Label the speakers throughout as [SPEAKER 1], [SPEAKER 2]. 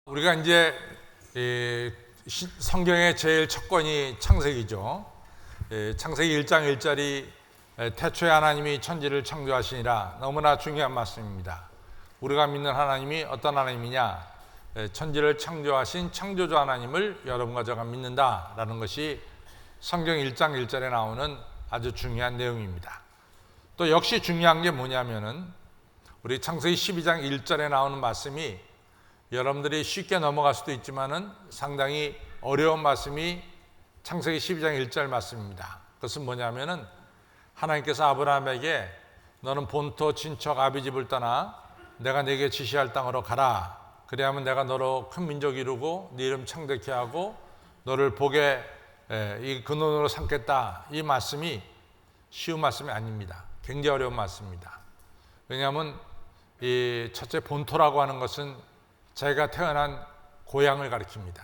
[SPEAKER 1] 우리가 이제 성경의 제일 첫 권이 창세기죠. 창세기 1장 1절이 태초에 하나님이 천지를 창조하시니라. 너무나 중요한 말씀입니다. 우리가 믿는 하나님이 어떤 하나님이냐? 천지를 창조하신 창조주 하나님을 여러분과 제가 믿는다라는 것이 성경 1장 1절에 나오는 아주 중요한 내용입니다. 또 역시 중요한 게 뭐냐면은 우리 창세기 12장 1절에 나오는 말씀이 여러분들이 쉽게 넘어갈 수도 있지만은 상당히 어려운 말씀이 창세기 12장 1절 말씀입니다. 그것은 뭐냐면은 하나님께서 아브라함에게 너는 본토 친척 아비 집을 떠나 내가 네게 지시할 땅으로 가라. 그래야만 내가 너로 큰 민족 이루고 네 이름 창대케 하고 너를 복의 이 근원으로 삼겠다. 이 말씀이 쉬운 말씀이 아닙니다. 굉장히 어려운 말씀입니다. 왜냐하면 이 첫째 본토라고 하는 것은 자기가 태어난 고향을 가리킵니다.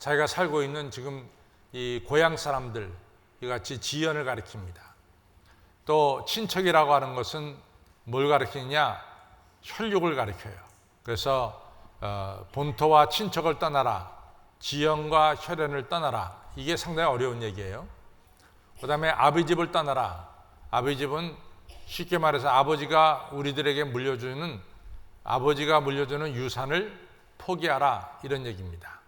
[SPEAKER 1] 자기가 살고 있는 지금 이 고향 사람들 이같이 지연을 가리킵니다. 또 친척이라고 하는 것은 뭘 가리키느냐? 혈육을 가리켜요. 그래서 본토와 친척을 떠나라, 지연과 혈연을 떠나라. 이게 상당히 어려운 얘기예요. 그 다음에 아비집을 떠나라. 아비집은 쉽게 말해서 아버지가 물려주는 유산을 포기하라, 이런 얘기입니다.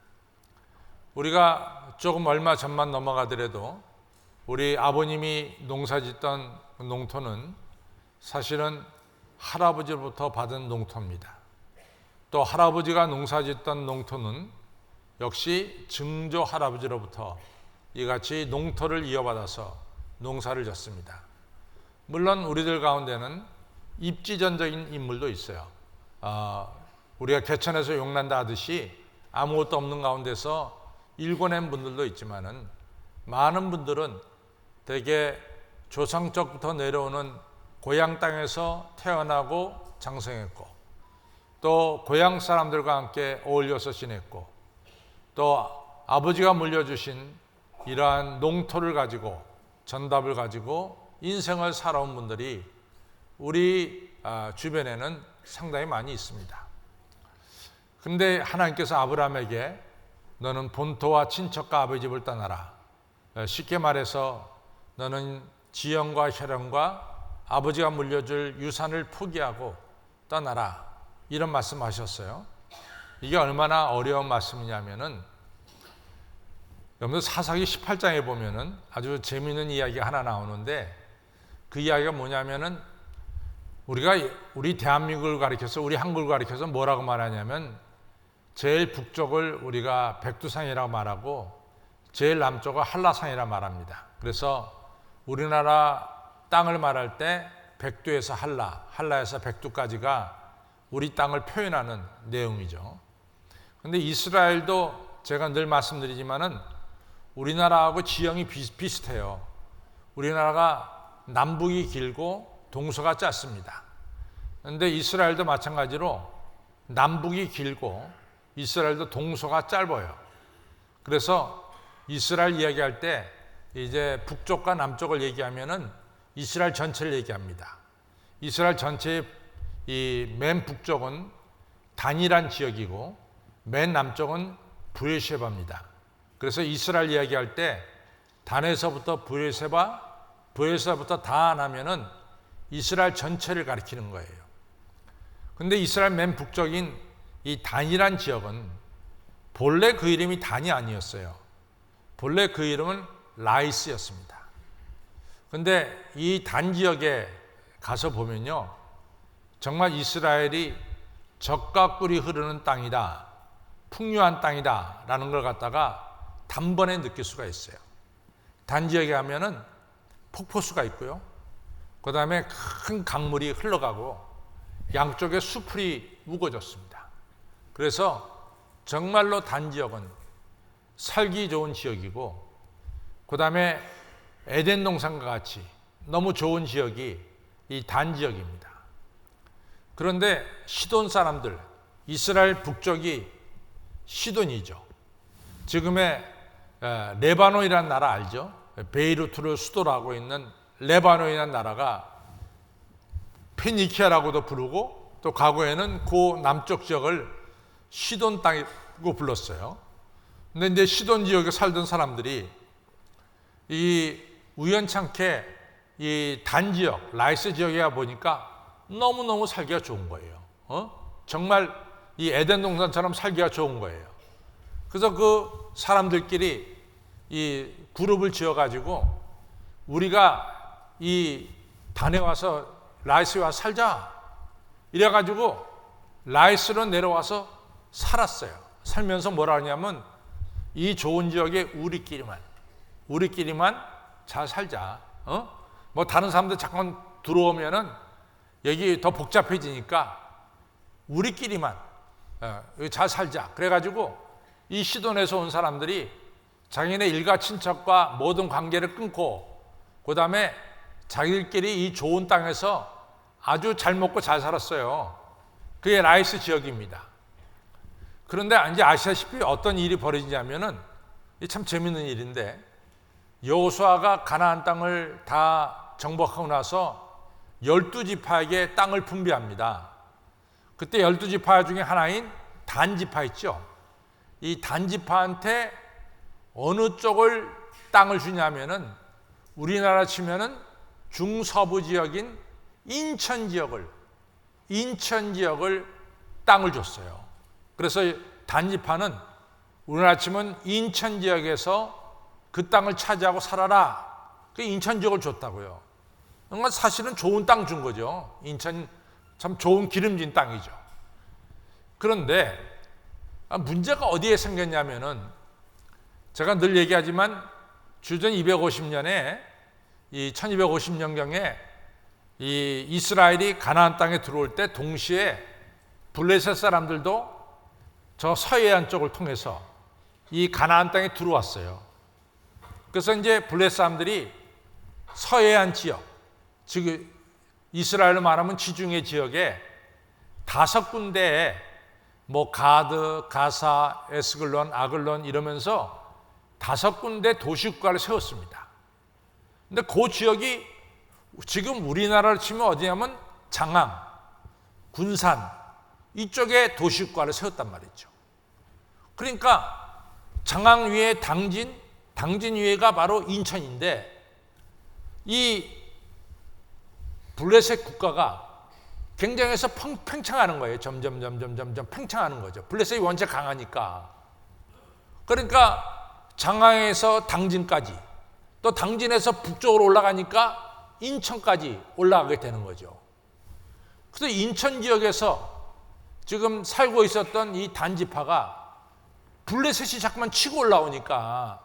[SPEAKER 1] 우리가 조금 얼마 전만 넘어가더라도 우리 아버님이 농사짓던 농토는 사실은 할아버지로부터 받은 농토입니다. 또 할아버지가 농사짓던 농토는 역시 증조 할아버지로부터 이같이 농토를 이어받아서 농사를 졌습니다. 물론 우리들 가운데는 입지전적인 인물도 있어요. 우리가 개천에서 용난다 하듯이 아무것도 없는 가운데서 일궈낸 분들도 있지만은 많은 분들은 대개 조상적부터 내려오는 고향 땅에서 태어나고 장성했고 또 고향 사람들과 함께 어울려서 지냈고 또 아버지가 물려주신 이러한 농토를 가지고 전답을 가지고 인생을 살아온 분들이 우리 주변에는 상당히 많이 있습니다. 근데 하나님께서 아브라함에게 너는 본토와 친척과 아버지 집을 떠나라. 쉽게 말해서 너는 지연과 혈연과 아버지가 물려줄 유산을 포기하고 떠나라. 이런 말씀하셨어요. 이게 얼마나 어려운 말씀이냐면은 여러분들 사사기 18장에 보면은 아주 재미있는 이야기가 하나 나오는데 그 이야기가 뭐냐면은 우리 대한민국을 가리켜서 우리 한국을 가리켜서 뭐라고 말하냐면 제일 북쪽을 우리가 백두산이라고 말하고 제일 남쪽을 한라산이라고 말합니다. 그래서 우리나라 땅을 말할 때 백두에서 한라에서 백두까지가 우리 땅을 표현하는 내용이죠. 그런데 이스라엘도 제가 늘 말씀드리지만은 우리나라하고 지형이 비슷해요. 우리나라가 남북이 길고 동서가 짧습니다. 그런데 이스라엘도 마찬가지로 남북이 길고 이스라엘도 동서가 짧아요. 그래서 이스라엘 이야기할 때 이제 북쪽과 남쪽을 얘기하면은 이스라엘 전체를 얘기합니다. 이스라엘 전체의 이 맨 북쪽은 단이란 지역이고 맨 남쪽은 브에르세바입니다. 그래서 이스라엘 이야기할 때 단에서부터 브에르세바부터 단 하면은 이스라엘 전체를 가리키는 거예요. 근데 이스라엘 맨 북쪽인 이 단이란 지역은 본래 그 이름이 단이 아니었어요. 본래 그 이름은 라이스였습니다. 근데 이 단 지역에 가서 보면요, 정말 이스라엘이 젖과 꿀이 흐르는 땅이다, 풍요한 땅이다 라는 걸 갖다가 단번에 느낄 수가 있어요. 단 지역에 가면은 폭포수가 있고요, 그 다음에 큰 강물이 흘러가고 양쪽에 수풀이 우거졌습니다. 그래서 정말로 단 지역은 살기 좋은 지역이고, 그 다음에 에덴 동산과 같이 너무 좋은 지역이 이 단 지역입니다. 그런데 시돈 사람들, 이스라엘 북쪽이 시돈이죠. 지금의 레바논이라는 나라 알죠? 베이루트를 수도로 하고 있는 레바논이라는 나라가 페니키아라고도 부르고 또 과거에는 그 남쪽 지역을 시돈 땅이고 불렀어요. 근데 이제 시돈 지역에 살던 사람들이 이 우연찮게 이 단지역, 라이스 지역에 가 보니까 너무너무 살기가 좋은 거예요. 정말 이 에덴 동산처럼 살기가 좋은 거예요. 그래서 그 사람들끼리 이 그룹을 지어가지고 우리가 이 단에 와서 라이스에 와서 살자. 이래가지고 라이스로 내려와서 살았어요. 살면서 뭐라 하냐면 이 좋은 지역에 우리끼리만 잘 살자. 뭐 다른 사람들 잠깐 들어오면은 여기 더 복잡해지니까 우리끼리만 잘 살자. 그래가지고 이 시돈에서 온 사람들이 자기네 일가 친척과 모든 관계를 끊고 그 다음에 자기들끼리 이 좋은 땅에서 아주 잘 먹고 잘 살았어요. 그게 라이스 지역입니다. 그런데 이제 아시다시피 어떤 일이 벌어지냐면은 참 재밌는 일인데 여호수아가 가나안 땅을 다 정복하고 나서 12지파에게 땅을 분배합니다. 그때 12지파 중에 하나인 단지파 있죠. 이 단지파한테 어느 쪽을 땅을 주냐면은 우리나라 치면은 중서부 지역인 인천 지역을 땅을 줬어요. 그래서 단지파는 우리나라 치면 인천 지역에서 그 땅을 차지하고 살아라. 그 인천 지역을 줬다고요. 그러니까 사실은 좋은 땅 준 거죠. 인천 참 좋은 기름진 땅이죠. 그런데 문제가 어디에 생겼냐면은 제가 늘 얘기하지만 주전 250년에 이 1250년경에 이 이스라엘이 가나안 땅에 들어올 때 동시에 블레셋 사람들도 저 서해안 쪽을 통해서 이 가나안 땅에 들어왔어요. 그래서 이제 블레셋 사람들이 서해안 지역, 즉 이스라엘로 말하면 지중해 지역에 5군데에 뭐 가드, 가사, 에스글론, 아글론 이러면서 5군데 도시국가를 세웠습니다. 근데 그 지역이 지금 우리나라로 치면 어디냐면 장항, 군산 이쪽에 도시국가를 세웠단 말이죠. 그러니까 장항 위에 당진 위에가 바로 인천인데 이 블레셋 국가가 굉장해서 팽창하는 거예요. 점점 팽창하는 거죠. 블레셋이 원체 강하니까. 그러니까 장항에서 당진까지 또 당진에서 북쪽으로 올라가니까 인천까지 올라가게 되는 거죠. 그래서 인천 지역에서 지금 살고 있었던 이 단지파가 블레셋이 자꾸만 치고 올라오니까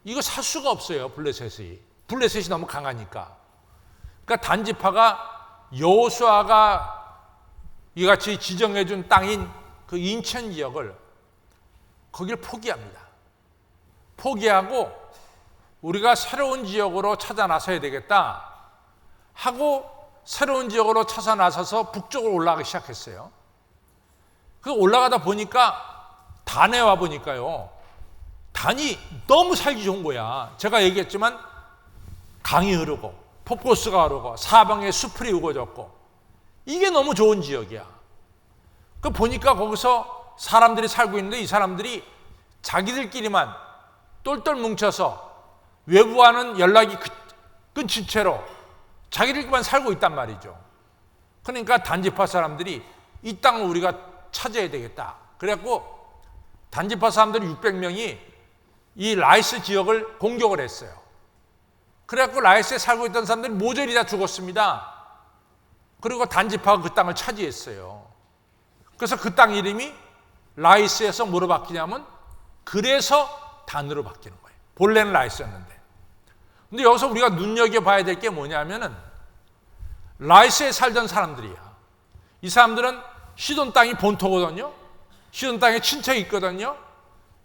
[SPEAKER 1] 이거 살 수가 없어요. 블레셋이 너무 강하니까. 그러니까 단지파가 여호수아가 이같이 지정해 준 땅인 그 인천 지역을 거기를 포기합니다. 포기하고 우리가 새로운 지역으로 찾아 나서야 되겠다 하고 새로운 지역으로 찾아 나서서 북쪽으로 올라가기 시작했어요. 그 올라가다 보니까 단에 와 보니까요. 단이 너무 살기 좋은 거야. 제가 얘기했지만 강이 흐르고 폭포수가 흐르고 사방에 수풀이 우거졌고 이게 너무 좋은 지역이야. 그 보니까 거기서 사람들이 살고 있는데 이 사람들이 자기들끼리만 똘똘 뭉쳐서 외부와는 연락이 끊긴 채로 자기들끼리만 살고 있단 말이죠. 그러니까 단지파 사람들이 이 땅을 우리가 차지해야 되겠다. 그래갖고 단지파 사람들이 600명이 이 라이스 지역을 공격을 했어요. 그래갖고 라이스에 살고 있던 사람들이 모조리 다 죽었습니다. 그리고 단지파가 그 땅을 차지했어요. 그래서 그 땅 이름이 라이스에서 뭐로 바뀌냐면 그래서 단으로 바뀌는 거예요. 본래는 라이스였는데. 근데 여기서 우리가 눈여겨봐야 될 게 뭐냐면은 라이스에 살던 사람들이야. 이 사람들은 시돈 땅이 본토거든요. 시돈 땅에 친척이 있거든요.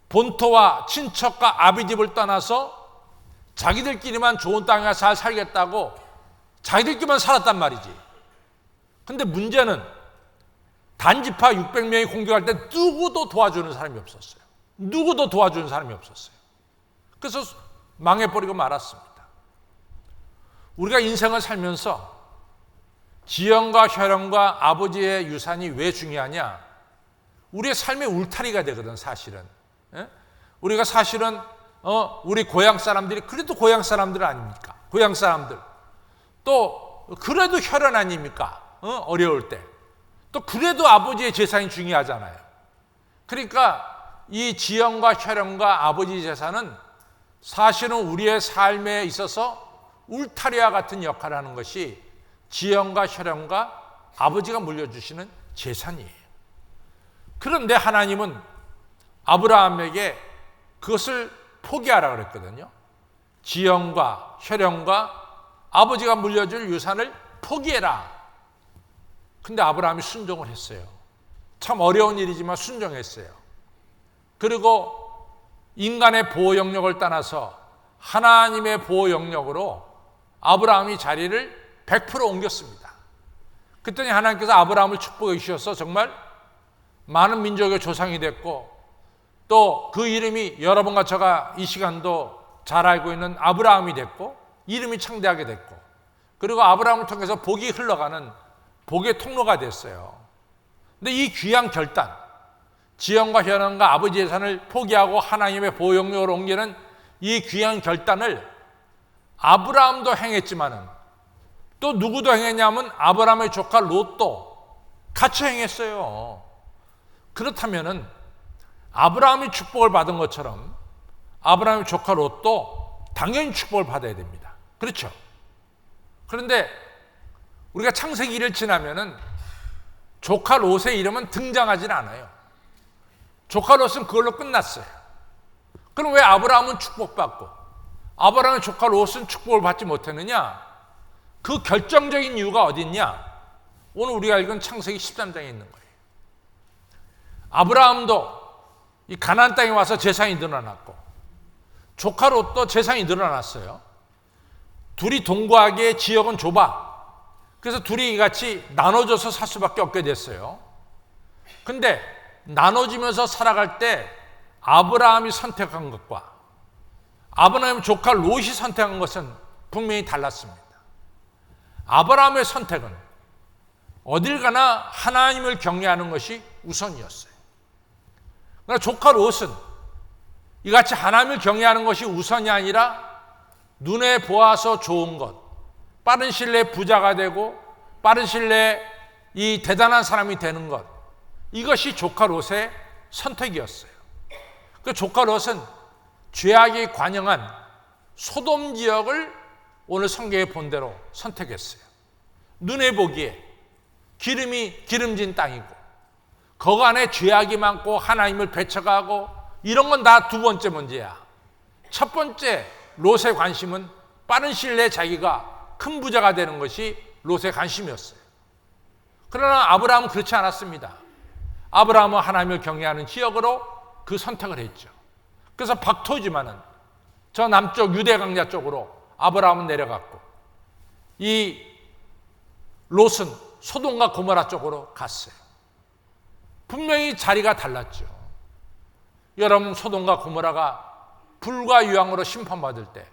[SPEAKER 1] 본토와 친척과 아비집을 떠나서 자기들끼리만 좋은 땅에 잘 살겠다고 자기들끼리만 살았단 말이지. 근데 문제는 단지파 600명이 공격할 때 누구도 도와주는 사람이 없었어요. 그래서 망해버리고 말았습니다. 우리가 인생을 살면서 지형과 혈연과 아버지의 유산이 왜 중요하냐? 우리의 삶의 울타리가 되거든, 사실은. 예? 우리가 사실은 우리 고향 사람들이 그래도 고향 사람들 아닙니까? 고향 사람들. 또 그래도 혈연 아닙니까? 어려울 때. 또 그래도 아버지의 재산이 중요하잖아요. 그러니까 이 지연과 혈연과 아버지 재산은 사실은 우리의 삶에 있어서 울타리와 같은 역할을 하는 것이 지연과 혈연과 아버지가 물려주시는 재산이에요. 그런데 하나님은 아브라함에게 그것을 포기하라 그랬거든요. 지연과 혈연과 아버지가 물려줄 유산을 포기해라. 근데 아브라함이 순종을 했어요. 참 어려운 일이지만 순종했어요. 그리고 인간의 보호 영역을 떠나서 하나님의 보호 영역으로 아브라함이 자리를 100% 옮겼습니다. 그랬더니 하나님께서 아브라함을 축복해 주셔서 정말 많은 민족의 조상이 됐고, 또 그 이름이 여러분과 제가 이 시간도 잘 알고 있는 아브라함이 됐고, 이름이 창대하게 됐고, 그리고 아브라함을 통해서 복이 흘러가는 복의 통로가 됐어요. 근데 이 귀한 결단, 지연과 혈연과 아버지 재산을 포기하고 하나님의 보호 영역으로 옮기는 이 귀한 결단을 아브라함도 행했지만은 또 누구도 행했냐면 아브라함의 조카 롯도 같이 행했어요. 그렇다면은 아브라함이 축복을 받은 것처럼 아브라함의 조카 롯도 당연히 축복을 받아야 됩니다. 그렇죠? 그런데 우리가 창세기를 지나면은 조카 롯의 이름은 등장하지 않아요. 조카 롯은 그걸로 끝났어요. 그럼 왜 아브라함은 축복받고 아브라함의 조카 롯은 축복을 받지 못했느냐? 그 결정적인 이유가 어디 있냐? 오늘 우리가 읽은 창세기 13장에 있는 거예요. 아브라함도 이 가나안 땅에 와서 재산이 늘어났고 조카 롯도 재산이 늘어났어요. 둘이 동거하기에 지역은 좁아. 그래서 둘이 같이 나눠줘서 살 수밖에 없게 됐어요. 근데 나눠지면서 살아갈 때 아브라함이 선택한 것과 아브라함의 조카 롯이 선택한 것은 분명히 달랐습니다. 아브라함의 선택은 어딜 가나 하나님을 경외하는 것이 우선이었어요. 그러나 조카 롯은 이같이 하나님을 경외하는 것이 우선이 아니라 눈에 보아서 좋은 것, 빠른 시일 내에 부자가 되고 빠른 시일 내에 이 대단한 사람이 되는 것, 이것이 조카 롯의 선택이었어요. 그 조카 롯은 죄악이 관영한 소돔 지역을 오늘 성경에 본 대로 선택했어요. 눈에 보기에 기름이 기름진 땅이고 거기 안에 죄악이 많고 하나님을 배척하고 이런 건 다 두 번째 문제야. 첫 번째 롯의 관심은 빠른 시일 내에 자기가 큰 부자가 되는 것이 롯의 관심이었어요. 그러나 아브라함은 그렇지 않았습니다. 아브라함은 하나님을 경외하는 지역으로 그 선택을 했죠. 그래서 박토지만은 저 남쪽 유대 강야 쪽으로 아브라함은 내려갔고 이 롯은 소돔과 고모라 쪽으로 갔어요. 분명히 자리가 달랐죠. 여러분, 소돔과 고모라가 불과 유황으로 심판받을 때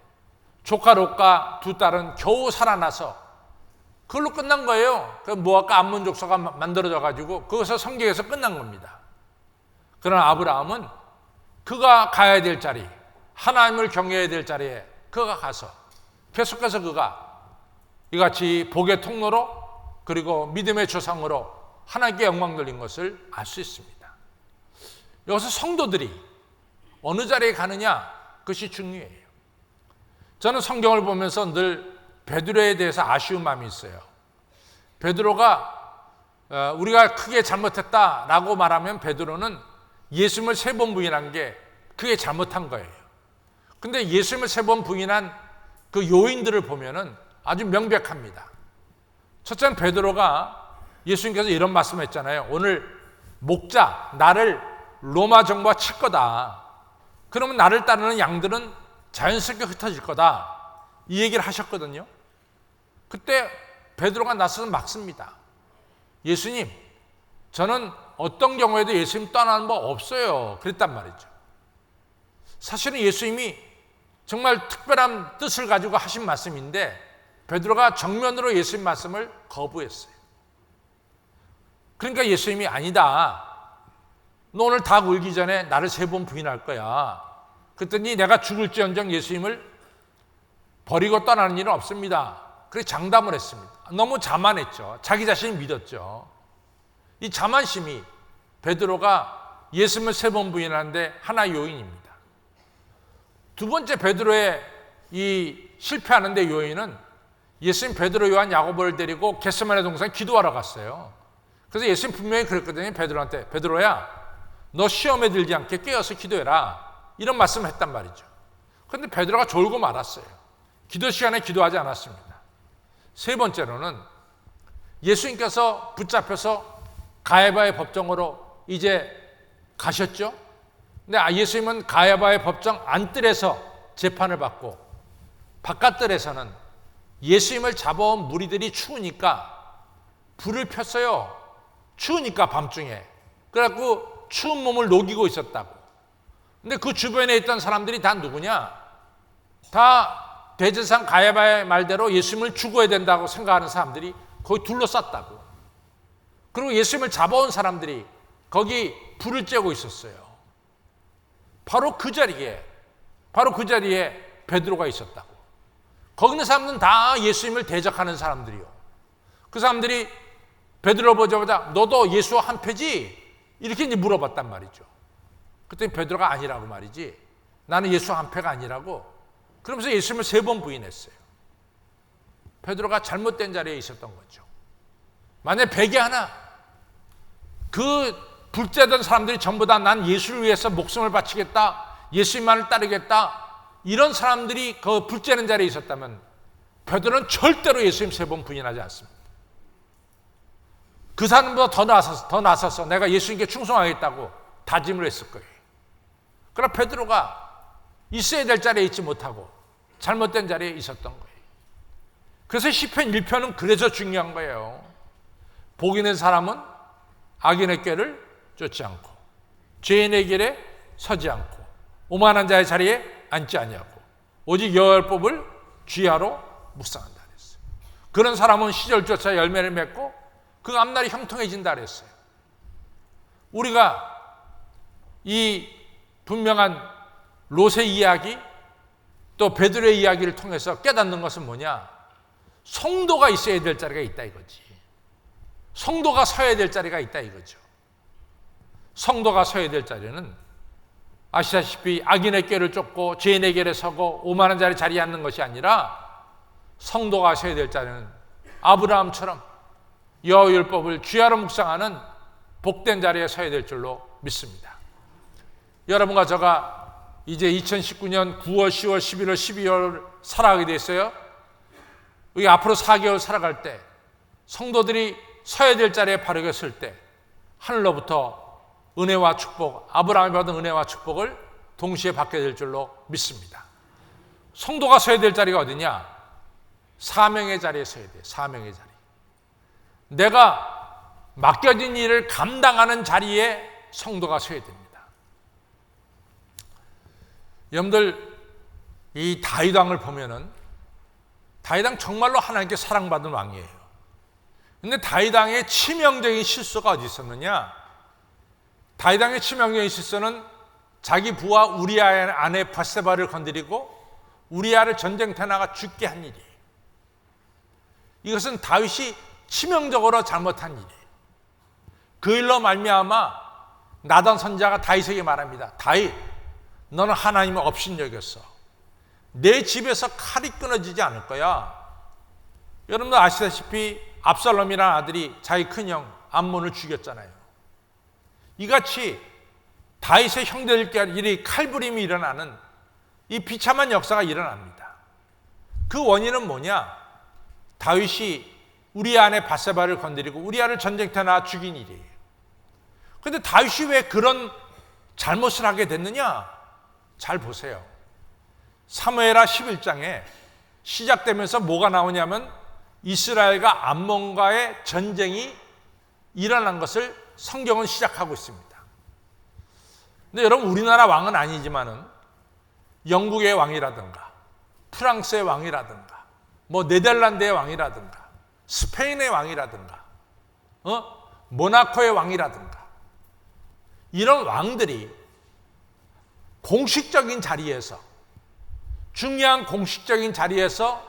[SPEAKER 1] 조카 롯과 두 딸은 겨우 살아나서 그걸로 끝난 거예요. 그 모압과 암몬 족속가 만들어져 가지고 그것을 성경에서 끝난 겁니다. 그러나 아브라함은 그가 가야 될 자리, 하나님을 경외해야 될 자리에 그가 가서 계속해서 그가 이같이 복의 통로로 그리고 믿음의 조상으로 하나님께 영광 돌린 것을 알 수 있습니다. 여기서 성도들이 어느 자리에 가느냐, 그것이 중요해요. 저는 성경을 보면서 늘 베드로에 대해서 아쉬운 마음이 있어요. 베드로가 우리가 크게 잘못했다라고 말하면 베드로는 예수님을 3번 부인한 게 그게 잘못한 거예요. 근데 예수님을 3번 부인한 그 요인들을 보면은 아주 명백합니다. 첫째는 베드로가 예수님께서 이런 말씀을 했잖아요. 오늘 목자, 나를 로마 정부가 칠 거다. 그러면 나를 따르는 양들은 자연스럽게 흩어질 거다. 이 얘기를 하셨거든요. 그때 베드로가 나서서 막습니다. 예수님, 저는 어떤 경우에도 예수님 떠나는 법 없어요. 그랬단 말이죠. 사실은 예수님이 정말 특별한 뜻을 가지고 하신 말씀인데 베드로가 정면으로 예수님 말씀을 거부했어요. 그러니까 예수님이 아니다. 너 오늘 닭 울기 전에 나를 3번 부인할 거야. 그랬더니 내가 죽을지언정 예수님을 버리고 떠나는 일은 없습니다. 그렇게 장담을 했습니다. 너무 자만했죠. 자기 자신이 믿었죠. 이 자만심이 베드로가 예수님을 3번 부인하는데 하나의 요인입니다. 두 번째 베드로의 이 실패하는 데 요인은 예수님 베드로, 요한, 야고보를 데리고 겟세마네 동산에 기도하러 갔어요. 그래서 예수님 분명히 그랬거든요. 베드로한테, 베드로야, 너 시험에 들지 않게 깨어서 기도해라. 이런 말씀을 했단 말이죠. 그런데 베드로가 졸고 말았어요. 기도 시간에 기도하지 않았습니다. 세 번째로는 예수님께서 붙잡혀서 가야바의 법정으로 이제 가셨죠. 근데 예수님은 가야바의 법정 안뜰에서 재판을 받고 바깥뜰에서는 예수님을 잡아온 무리들이 추우니까 불을 폈어요. 추우니까 밤중에. 그래갖고 추운 몸을 녹이고 있었다고. 근데 그 주변에 있던 사람들이 다 누구냐? 다 대제사장 가야바의 말대로 예수님을 죽어야 된다고 생각하는 사람들이 거기 둘러쌌다고. 그리고 예수님을 잡아온 사람들이 거기 불을 쬐고 있었어요. 바로 그 자리에 베드로가 있었다고. 거기 있는 사람들은 다 예수님을 대적하는 사람들이요. 그 사람들이 베드로 보자마자 너도 예수와 한패지? 이렇게 이제 물어봤단 말이죠. 그랬더니 베드로가 아니라고 말이지. 나는 예수와 한패가 아니라고. 그러면서 예수님을 3번 부인했어요. 베드로가 잘못된 자리에 있었던 거죠. 만약에 베개 하나, 그 불제던 사람들이 전부 다 난 예수를 위해서 목숨을 바치겠다, 예수님만을 따르겠다, 이런 사람들이 그 불제는 자리에 있었다면 베드로는 절대로 예수님 3번 부인하지 않습니다. 그 사람보다 더 나서서 내가 예수님께 충성하겠다고 다짐을 했을 거예요. 그러나 베드로가 있어야 될 자리에 있지 못하고 잘못된 자리에 있었던 거예요. 그래서 시편 1편은 그래서 중요한 거예요. 복 있는 사람은 악인의 꾀를 쫓지 않고 죄인의 길에 서지 않고 오만한 자의 자리에 앉지 아니하고 오직 여호와의 법을 주야로 묵상한다 그랬어요. 그런 사람은 시절조차 열매를 맺고 그 앞날이 형통해진다 그랬어요. 우리가 이 분명한 롯의 이야기 또 베드로의 이야기를 통해서 깨닫는 것은 뭐냐? 성도가 있어야 될 자리가 있다 이거지. 성도가 서야 될 자리가 있다 이거죠. 성도가 서야 될 자리는 아시다시피 악인의 꾀를 쫓고 죄인의 길에 서고 오만한 자리에 앉는 것이 아니라 성도가 서야 될 자리는 아브라함처럼 여호와의 율법을 주야로 묵상하는 복된 자리에 서야 될 줄로 믿습니다. 여러분과 제가 이제 2019년 9월, 10월, 11월, 12월 살아가게 됐어요. 우리 앞으로 4개월 살아갈 때 성도들이 서야 될 자리에 바르게 설 때 하늘로부터 은혜와 축복, 아브라함이 받은 은혜와 축복을 동시에 받게 될 줄로 믿습니다. 성도가 서야 될 자리가 어디냐? 사명의 자리에 서야 돼요. 사명의 자리. 내가 맡겨진 일을 감당하는 자리에 성도가 서야 됩니다. 여러분들 이 다윗 왕을 보면은 다윗 왕 정말로 하나님께 사랑받은 왕이에요. 근데 다윗 왕의 치명적인 실수가 어디 있었느냐? 다윗 왕의 치명적인 실수는 자기 부하 우리아의 아내 밧세바를 건드리고 우리아를 전쟁터에 나가 죽게 한 일이에요. 이것은 다윗이 치명적으로 잘못한 일이에요. 그 일로 말미암아 나단 선지자가 다윗에게 말합니다. 다윗, 너는 하나님을 업신여겼어. 내 집에서 칼이 끊어지지 않을 거야. 여러분들 아시다시피 압살롬이라는 아들이 자기 큰형 암몬을 죽였잖아요. 이같이 다윗의 형제들끼리 칼부림이 일어나는 이 비참한 역사가 일어납니다. 그 원인은 뭐냐? 다윗이 우리아 아내 밧세바를 건드리고 우리아를 전쟁터에 나가 죽인 일이에요. 그런데 다윗이 왜 그런 잘못을 하게 됐느냐? 잘 보세요. 사무엘하 11장에 시작되면서 뭐가 나오냐면 이스라엘과 암몬과의 전쟁이 일어난 것을 성경은 시작하고 있습니다. 근데 여러분 우리나라 왕은 아니지만은 영국의 왕이라든가 프랑스의 왕이라든가 뭐 네덜란드의 왕이라든가 스페인의 왕이라든가 모나코의 왕이라든가 이런 왕들이 공식적인 자리에서, 중요한 공식적인 자리에서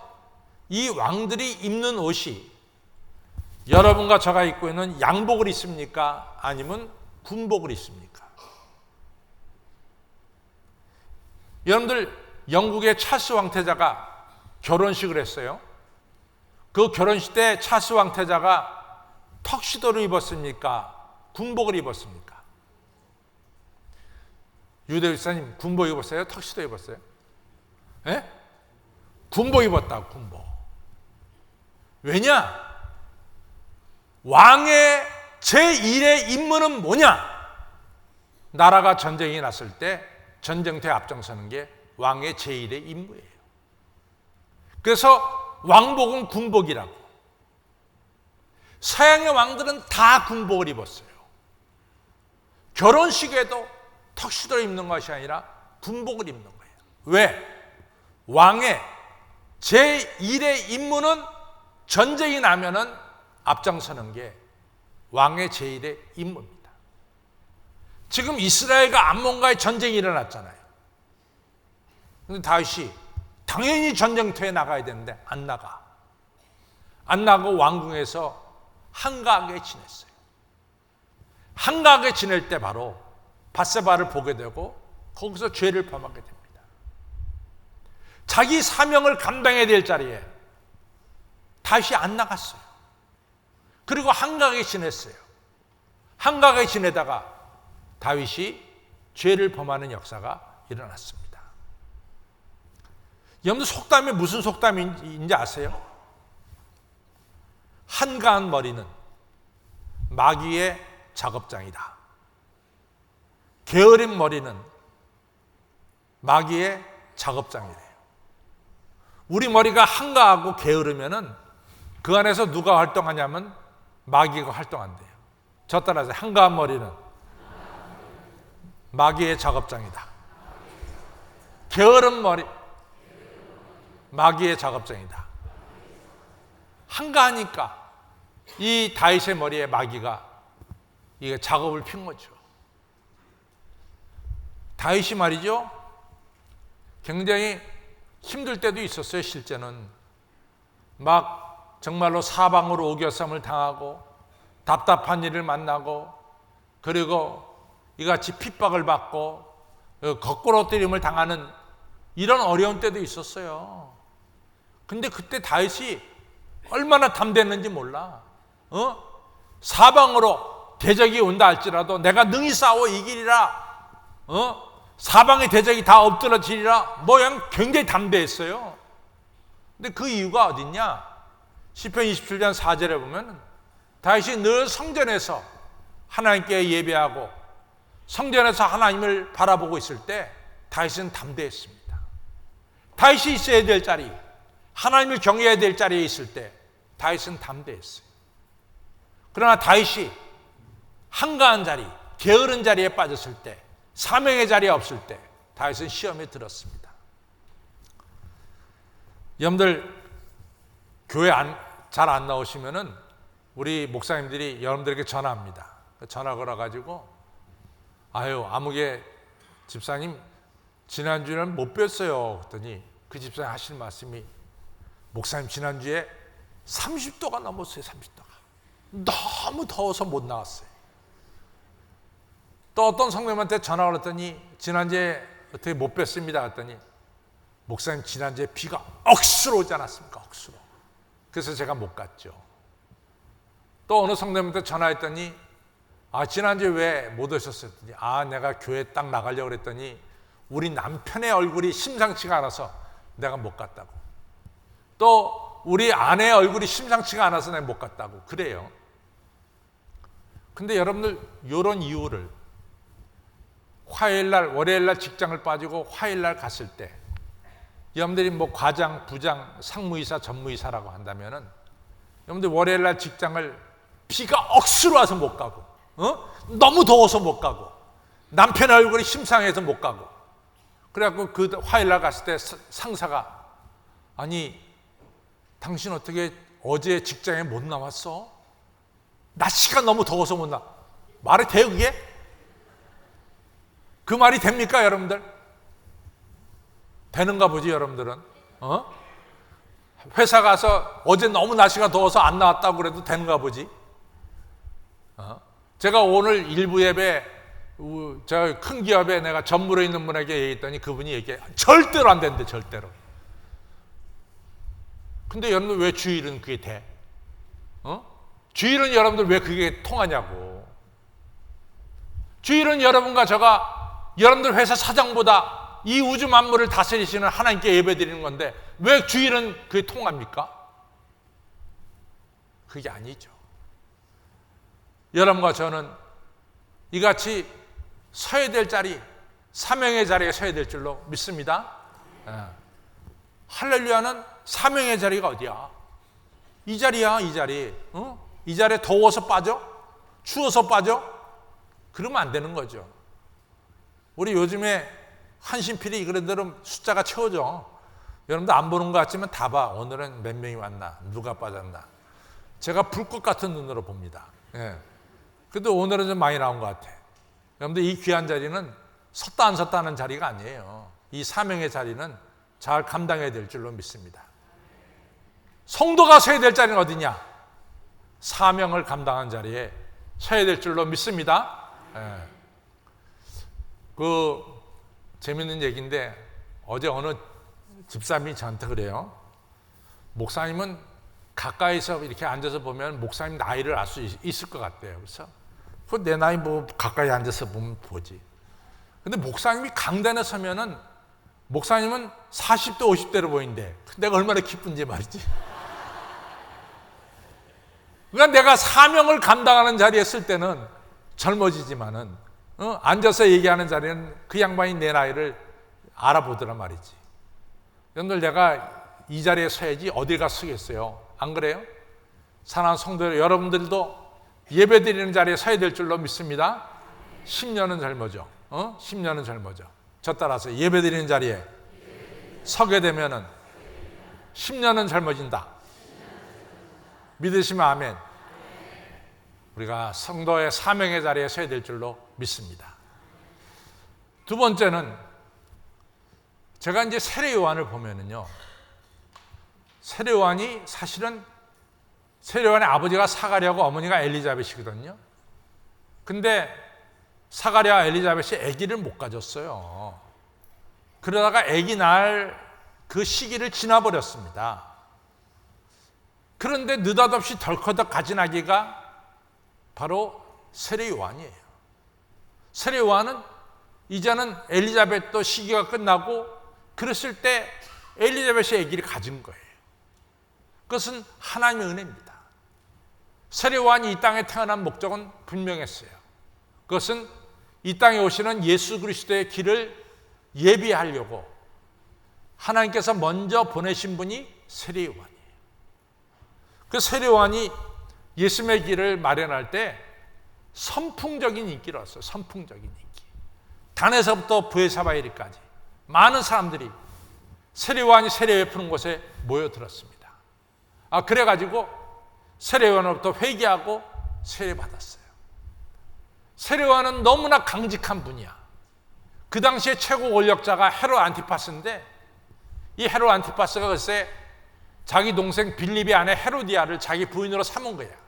[SPEAKER 1] 이 왕들이 입는 옷이 여러분과 제가 입고 있는 양복을 입습니까? 아니면 군복을 입습니까? 여러분들, 영국의 찰스 왕태자가 결혼식을 했어요. 그 결혼식 때 찰스 왕태자가 턱시도를 입었습니까? 군복을 입었습니까? 유대 집사님, 군복 입었어요? 턱시도 입었어요? 예? 군복 입었다, 군복. 왜냐? 왕의 제1의 임무는 뭐냐? 나라가 전쟁이 났을 때 전쟁터에 앞장서는 게 왕의 제1의 임무예요. 그래서 왕복은 군복이라고. 서양의 왕들은 다 군복을 입었어요. 결혼식에도 턱시도를 입는 것이 아니라 군복을 입는 거예요. 왜? 왕의 제1의 임무는 전쟁이 나면은 앞장서는 게 왕의 제1의 임무입니다. 지금 이스라엘과 암몬과의 전쟁이 일어났잖아요. 그런데 다윗이 당연히 전쟁터에 나가야 되는데 안 나가. 안 나가고 왕궁에서 한가하게 지냈어요. 한가하게 지낼 때 바로 밧세바를 보게 되고 거기서 죄를 범하게 됩니다. 자기 사명을 감당해야 될 자리에 다윗이 안 나갔어요. 그리고 한가하게 지냈어요. 한가하게 지내다가 다윗이 죄를 범하는 역사가 일어났습니다. 여러분들, 속담이 무슨 속담인지 아세요? 한가한 머리는 마귀의 작업장이다. 게으른 머리는 마귀의 작업장이래요. 우리 머리가 한가하고 게으르면은 그 안에서 누가 활동하냐면 마귀가 활동한대요. 저 따라서 한가한 머리는 마귀의 작업장이다. 게으른 머리, 마귀의 작업장이다. 한가하니까 이 다윗의 머리에 마귀가 이게 작업을 핀 거죠. 다윗이 말이죠, 굉장히 힘들 때도 있었어요. 실제는 막 정말로 사방으로 오겨쌈을 당하고 답답한 일을 만나고, 그리고 이같이 핍박을 받고 거꾸로 때림을 당하는 이런 어려운 때도 있었어요. 근데 그때 다윗이 얼마나 담대했는지 몰라. 사방으로 대적이 온다 할지라도 내가 능히 싸워 이기리라. 사방의 대적이 다 엎드러지리라. 그냥 굉장히 담대했어요. 근데 그 이유가 어딨냐? 시편 27장 4절에 보면 다윗이 늘 성전에서 하나님께 예배하고 성전에서 하나님을 바라보고 있을 때 다윗은 담대했습니다. 다윗이 있어야 될 자리, 하나님을 경외해야 될 자리에 있을 때 다윗은 담대했어요. 그러나 다윗이 한가한 자리, 게으른 자리에 빠졌을 때, 사명의 자리에 없을 때 다윗은 시험에 들었습니다. 여러분들, 교회 잘 안 나오시면은 우리 목사님들이 여러분들에게 전화합니다. 전화 걸어가지고, 아유, 아무개 집사님 지난주에는 못 뵀어요. 그랬더니 그 집사님 하실 말씀이, 목사님 지난주에 30도가 넘었어요. 30도가 너무 더워서 못 나왔어요. 또 어떤 성도님한테 전화 걸었더니 지난주에 어떻게 못 뵀습니다. 그랬더니 목사님 지난주에 비가 억수로 오지 않았습니까? 억수로. 그래서 제가 못 갔죠. 또 어느 성도님한테 전화했더니, 지난주에 왜 못 오셨어요? 했더니, 내가 교회 딱 나가려고 그랬더니 우리 남편의 얼굴이 심상치가 않아서 내가 못 갔다고. 또 우리 아내의 얼굴이 심상치가 않아서 내가 못 갔다고. 그래요. 근데 여러분들, 이런 이유를 화요일날, 월요일날 직장을 빠지고 화요일날 갔을 때, 여러분들이 과장, 부장, 상무이사, 전무이사라고 한다면은, 여러분들 월요일날 직장을 비가 억수로 와서 못 가고, 너무 더워서 못 가고, 남편의 얼굴이 심상해서 못 가고, 그래갖고 그 화요일날 갔을 때 상사가, 아니, 당신 어떻게 어제 직장에 못 나왔어? 날씨가 너무 더워서 못 나. 말이 돼요, 그게? 그 말이 됩니까, 여러분들? 되는가 보지, 여러분들은? 회사 가서 어제 너무 날씨가 더워서 안 나왔다고 그래도 되는가 보지? 제가 오늘 일부 예배, 저 큰 기업에 내가 전무로 있는 분에게 얘기했더니 그분이 얘기해. 절대로 안 된대, 절대로. 근데 여러분들 왜 주일은 그게 돼? 주일은 여러분들 왜 그게 통하냐고. 주일은 여러분과 저가 여러분들 회사 사장보다 이 우주 만물을 다스리시는 하나님께 예배드리는 건데 왜 주일은 그게 통합니까? 그게 아니죠. 여러분과 저는 이같이 서야 될 자리, 사명의 자리에 서야 될 줄로 믿습니다. 할렐루야는 사명의 자리가 어디야? 이 자리야, 이 자리. 이 자리에 더워서 빠져? 추워서 빠져? 그러면 안 되는 거죠. 우리 요즘에 한신필이 그런 대로 숫자가 채워져. 여러분들 안 보는 것 같지만 다 봐. 오늘은 몇 명이 왔나? 누가 빠졌나? 제가 불꽃 같은 눈으로 봅니다. 그래도 오늘은 좀 많이 나온 것 같아. 여러분들 이 귀한 자리는 섰다 안 섰다 하는 자리가 아니에요. 이 사명의 자리는 잘 감당해야 될 줄로 믿습니다. 성도가 서야 될 자리는 어디냐? 사명을 감당한 자리에 서야 될 줄로 믿습니다. 그 재밌는 얘기인데 어제 어느 집사님이 저한테 그래요. 목사님은 가까이서 이렇게 앉아서 보면 목사님 나이를 알 수 있을 것 같대요. 그래서 내 나이 뭐 가까이 앉아서 보면 보지. 근데 목사님이 강단에 서면은 목사님은 40대 50대로 보인대. 내가 얼마나 기쁜지 말이지. 그러니까 내가 사명을 감당하는 자리에 있을 때는 젊어지지만은 앉아서 얘기하는 자리는 그 양반이 내 나이를 알아보더란 말이지. 여러분들 내가 이 자리에 서야지 어딜 가 서겠어요. 안 그래요? 사랑하는 성도 여러분들도 예배드리는 자리에 서야 될 줄로 믿습니다. 10년은 젊어져. 10년은 젊어져. 저 따라서 예배드리는 자리에 서게 되면은 10년은 젊어진다. 믿으시면 아멘. 우리가 성도의 사명의 자리에 서야 될 줄로 믿습니다. 두 번째는 제가 이제 세례 요한을 보면은요. 세례 요한이 사실은 세례 요한의 아버지가 사가랴고 어머니가 엘리자벳이거든요. 근데 사가랴 엘리자벳이 아기를 못 가졌어요. 그러다가 아기 낳을 그 시기를 지나버렸습니다. 그런데 느닷없이 덜커덕 가진 아기가 바로 세례 요한이에요. 세례 요한은 이제는 엘리자벳도 시기가 끝나고 그랬을 때 엘리자벳이 아기를 가진 거예요. 그것은 하나님의 은혜입니다. 세례 요한이 이 땅에 태어난 목적은 분명했어요. 그것은 이 땅에 오시는 예수 그리스도의 길을 예비하려고 하나님께서 먼저 보내신 분이 세례 요한이에요. 그 세례 요한이 예수님의 길을 마련할 때 선풍적인 인기를 얻었어요. 선풍적인 인기. 단에서부터 브에사바이리까지 많은 사람들이 세례 요한이 세례 베푸는 곳에 모여들었습니다. 그래가지고 세례 요한으로부터 회개하고 세례 받았어요. 세례 요한은 너무나 강직한 분이야. 그 당시에 최고 권력자가 헤롯 안티파스인데 이 헤롯 안티파스가 글쎄 자기 동생 빌립의 아내 헤로디아를 자기 부인으로 삼은 거야.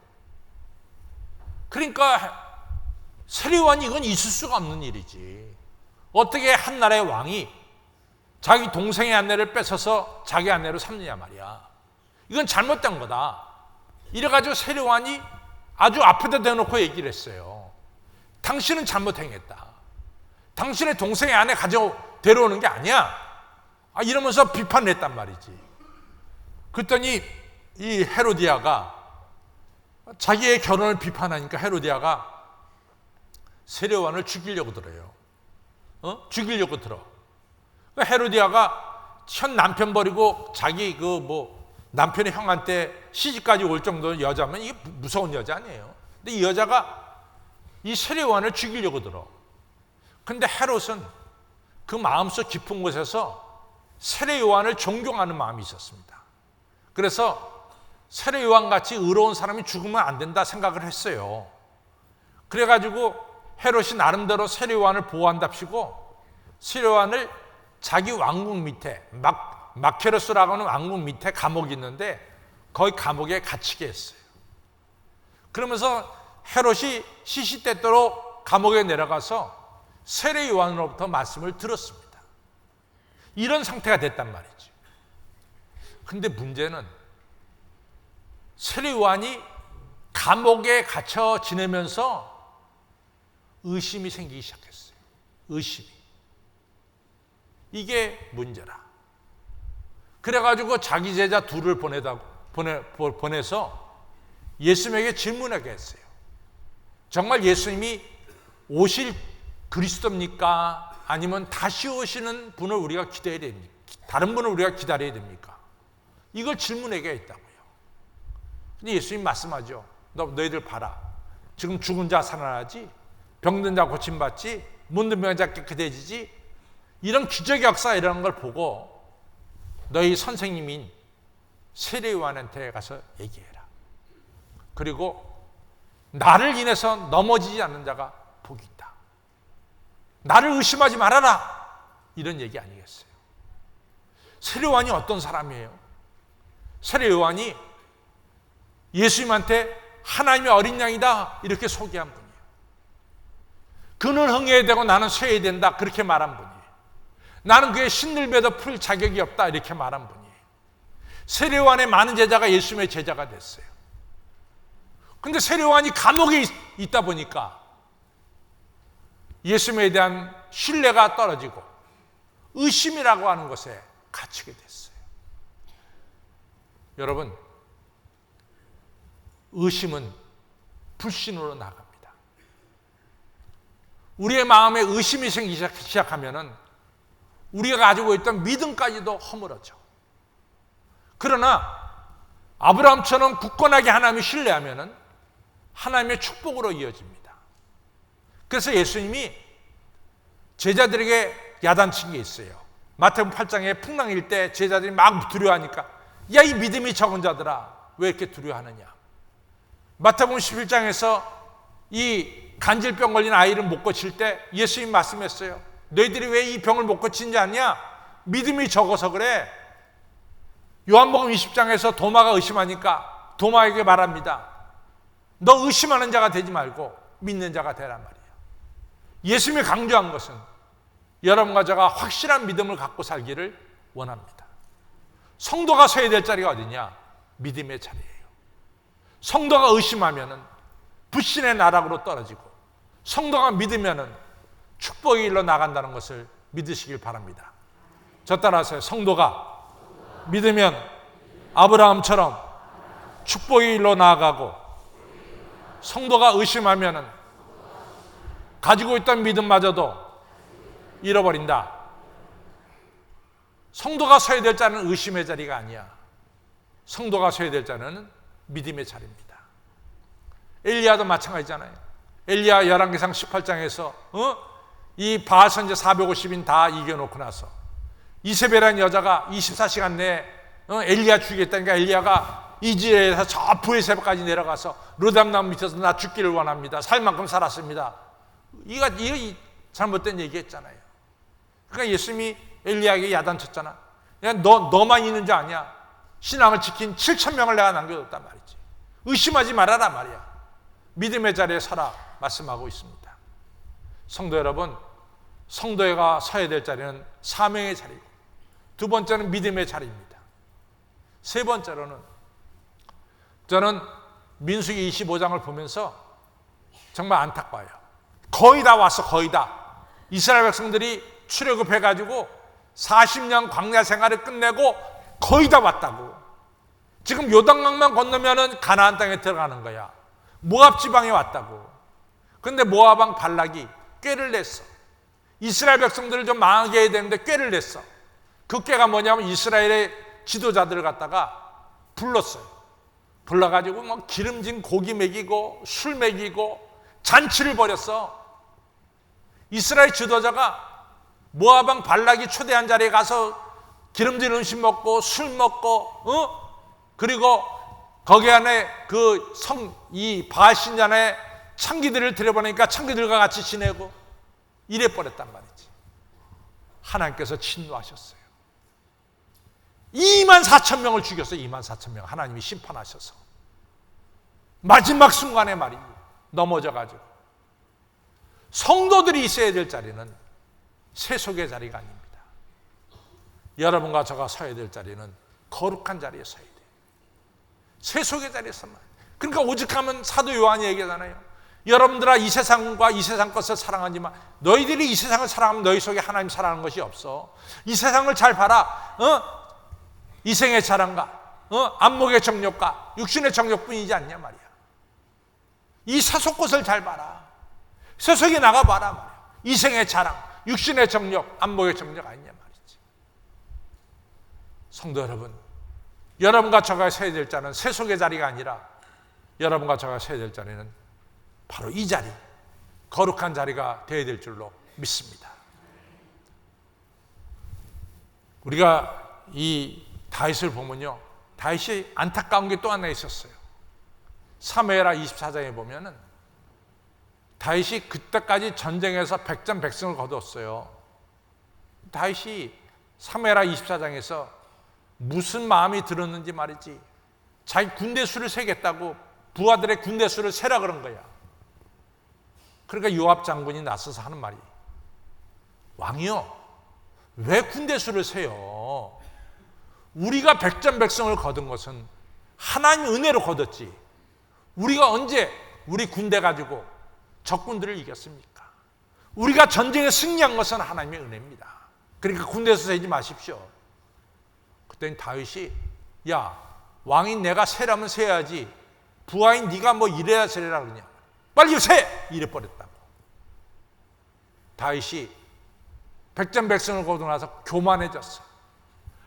[SPEAKER 1] 그러니까 세례 요한이 이건 있을 수가 없는 일이지. 어떻게 한 나라의 왕이 자기 동생의 아내를 뺏어서 자기 아내로 삼느냐 말이야. 이건 잘못된 거다. 이래가지고 세례 요한이 아주 앞에다 대놓고 얘기를 했어요. 당신은 잘못 행했다. 당신의 동생의 아내 데려오는 게 아니야. 이러면서 비판을 했단 말이지. 그랬더니 이 헤로디아가 자기의 결혼을 비판하니까 헤로디아가 세례 요한을 죽이려고 들어요. 죽이려고 들어. 헤로디아가 현 남편 버리고 자기 남편의 형한테 시집까지 올 정도의 여자면 이게 무서운 여자 아니에요. 근데 이 여자가 이 세례 요한을 죽이려고 들어. 근데 헤롯은 그 마음속 깊은 곳에서 세례 요한을 존경하는 마음이 있었습니다. 그래서 세례 요한같이 의로운 사람이 죽으면 안 된다 생각을 했어요. 그래가지고 헤롯이 나름대로 세례요한을 보호한답시고 세례요한을 자기 왕궁 밑에 마케로스라고 하는 왕궁 밑에 감옥이 있는데 거기 감옥에 갇히게 했어요. 그러면서 헤롯이 시시때때로 감옥에 내려가서 세례요한으로부터 말씀을 들었습니다. 이런 상태가 됐단 말이죠. 근데 문제는 세례요한이 감옥에 갇혀 지내면서 의심이 생기기 시작했어요. 의심이. 이게 문제라. 그래가지고 자기 제자 둘을 보내서 예수님에게 질문하게 했어요. 정말 예수님이 오실 그리스도입니까? 아니면 다시 오시는 분을 우리가 기다려야 됩니까? 다른 분을 우리가 기다려야 됩니까? 이걸 질문하게 했다고요. 근데 예수님 말씀하죠. 너희들 봐라. 지금 죽은 자 살아나지, 병든 자 고침받지, 문든 병자 깨끗해지지, 이런 기적의 역사 이런 걸 보고 너희 선생님인 세례요한한테 가서 얘기해라. 그리고 나를 인해서 넘어지지 않는 자가 복이 있다. 나를 의심하지 말아라. 이런 얘기 아니겠어요? 세례요한이 어떤 사람이에요? 세례요한이 예수님한테 하나님의 어린 양이다 이렇게 소개한 분이에요. 그는 흥해야 되고 나는 쇠야 된다 그렇게 말한 분이에요. 나는 그의 신들매도 풀 자격이 없다 이렇게 말한 분이에요. 세례요한의 많은 제자가 예수님의 제자가 됐어요. 근데 세례요한이 감옥에 있다 보니까 예수님에 대한 신뢰가 떨어지고 의심이라고 하는 것에 갇히게 됐어요. 여러분, 의심은 불신으로 나갑니다. 우리의 마음에 의심이 생기기 시작하면은 우리가 가지고 있던 믿음까지도 허물어져. 그러나 아브라함처럼 굳건하게 하나님을 신뢰하면은 하나님의 축복으로 이어집니다. 그래서 예수님이 제자들에게 야단친 게 있어요. 마태복음 8장에 풍랑일 때 제자들이 막 두려워하니까 야, 이 믿음이 적은 자들아 왜 이렇게 두려워하느냐. 마태복음 11장에서 이 간질병 걸린 아이를 못 고칠 때 예수님 말씀했어요. 너희들이 왜 이 병을 못 고치지 않냐? 믿음이 적어서 그래. 요한복음 20장에서 도마가 의심하니까 도마에게 말합니다. 너 의심하는 자가 되지 말고 믿는 자가 되란 말이에요. 예수님이 강조한 것은 여러분과 제가 확실한 믿음을 갖고 살기를 원합니다. 성도가 서야 될 자리가 어디냐? 믿음의 자리예요. 성도가 의심하면은 불신의 나락으로 떨어지고 성도가 믿으면은 축복의 길로 나간다는 것을 믿으시길 바랍니다. 저 따라하세요. 성도가 믿으면 아브라함처럼 축복의 길로 나아가고 성도가 의심하면은 가지고 있던 믿음마저도 잃어버린다. 성도가 서야 될 자는 의심의 자리가 아니야. 성도가 서야 될 자는 믿음의 자리입니다. 엘리야도 마찬가지잖아요. 엘리야 열왕기상 18장에서 이 바알 선지 450인 다 이겨놓고 나서 이세벨이라는 여자가 24시간 내에 엘리야 죽이겠다니까 엘리야가 이지에서 저 브에셀까지 내려가서 르담나무 밑에서 나 죽기를 원합니다. 살 만큼 살았습니다. 이거 잘못된 얘기했잖아요. 그러니까 예수님이 엘리야에게 야단쳤잖아. 야, 너만 있는 줄 아냐? 신앙을 지킨 7,000명을 내가 남겨뒀단 말이지. 의심하지 말아라 말이야. 믿음의 자리에 서라 말씀하고 있습니다. 성도 여러분, 성도가 서야 될 자리는 사명의 자리고 두 번째는 믿음의 자리입니다. 세 번째로는 저는 민수기 25장을 보면서 정말 안타까워요. 거의 다 왔어. 거의 다. 이스라엘 백성들이 출애굽해가지고 40년 광야 생활을 끝내고 거의 다 왔다고. 지금 요단강만 건너면은 가나안 땅에 들어가는 거야. 모압 지방에 왔다고. 그런데 모압 왕 발락이 꾀를 냈어. 이스라엘 백성들을 좀 망하게 해야 되는데 꾀를 냈어. 그 꾀가 뭐냐면 이스라엘의 지도자들을 갖다가 불렀어요. 불러가지고 뭐 기름진 고기 먹이고 술 먹이고 잔치를 벌였어. 이스라엘 지도자가 모압 왕 발락이 초대한 자리에 가서 기름진 음식 먹고 술 먹고 그리고 거기 안에 이 바알 신전에 창기들을 들여보내니까 창기들과 같이 지내고 이래 버렸단 말이지. 하나님께서 진노하셨어요. 24,000명을 죽였어요. 24,000명 하나님이 심판하셔서 마지막 순간에 말이에요. 넘어져가지고. 성도들이 있어야 될 자리는 세속의 자리가 아닙니다. 여러분과 저가 서야 될 자리는 거룩한 자리에 서야 돼요. 세속의 자리에서만. 그러니까 오직하면 사도 요한이 얘기하잖아요. 여러분들아 이 세상과 이 세상 것을 사랑하지만 너희들이 이 세상을 사랑하면 너희 속에 하나님 사랑하는 것이 없어. 이 세상을 잘 봐라. 이생의 자랑과 안목의 정욕과 육신의 정욕뿐이지 않냐 말이야. 이 세속 것을 잘 봐라. 세속에 나가봐라 말이야. 이생의 자랑, 육신의 정욕, 안목의 정욕 아니냐 말이지. 성도 여러분, 여러분과 저가 서야 될 자는 세속의 자리가 아니라 여러분과 저가 서야 될 자리는 바로 이 자리, 거룩한 자리가 되어야 될 줄로 믿습니다. 우리가 이 다윗을 보면요, 다윗이 안타까운 게 또 하나 있었어요. 사무엘하 24장에 보면은 다윗이 그때까지 전쟁에서 백전백승을 거뒀어요. 다윗이 사무엘하 24장에서 무슨 마음이 들었는지 말이지, 자기 군대 수를 세겠다고 부하들의 군대 수를 세라 그런 거야. 그러니까 요압 장군이 나서서 하는 말이, 왕이요, 왜 군대 수를 세요? 우리가 백전백승을 거둔 것은 하나님 은혜로 거뒀지, 우리가 언제 우리 군대 가지고 적군들을 이겼습니까? 우리가 전쟁에 승리한 것은 하나님의 은혜입니다. 그러니까 군대에서 세지 마십시오. 그랬더니 다윗이, 야, 왕인 내가 세라면 세야지 부하인 네가 뭐 이래야 세라 그러냐, 빨리 세! 이래 버렸다고. 다윗이 백전백승을 거두고 나서 교만해졌어.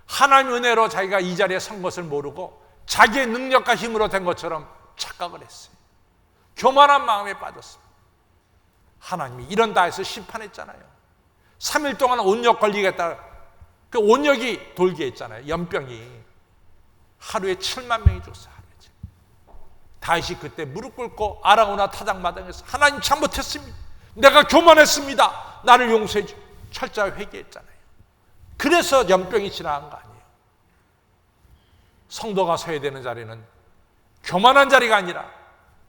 [SPEAKER 1] 하나님 은혜로 자기가 이 자리에 선 것을 모르고 자기의 능력과 힘으로 된 것처럼 착각을 했어요. 교만한 마음에 빠졌습니다. 하나님이 이런 다윗을 심판했잖아요. 3일 동안 온역 걸리겠다. 그 온역이 돌게 했잖아요. 연병이. 하루에 7만 명이 죽었어요. 다윗이 그때 무릎 꿇고 아라우나 타작마당에서 하나님 잘못했습니다. 내가 교만했습니다. 나를 용서해 주. 철저히 회개했잖아요. 그래서 연병이 지나간 거 아니에요. 성도가 서야 되는 자리는 교만한 자리가 아니라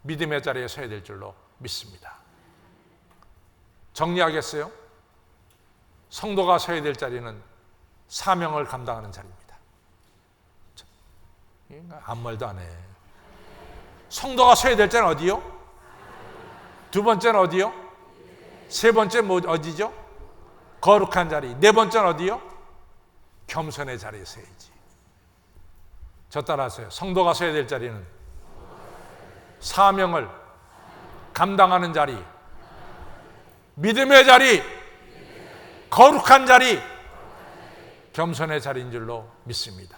[SPEAKER 1] 믿음의 자리에 서야 될 줄로 믿습니다. 정리하겠어요? 성도가 서야 될 자리는 사명을 감당하는 자리입니다. 아무 말도 안 해. 성도가 서야 될 자는 어디요? 두 번째는 어디요? 세 번째 어디죠? 거룩한 자리. 네 번째는 어디요? 겸손의 자리에 서야지. 저 따라하세요. 성도가 서야 될 자리는 사명을 감당하는 자리, 믿음의 자리, 거룩한 자리, 겸손의 자리인 줄로 믿습니다.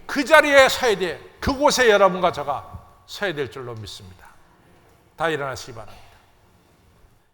[SPEAKER 1] 그 자리에 서야 돼. 그곳에 여러분과 저가 서야 될 줄로 믿습니다. 다 일어나시기 바랍니다.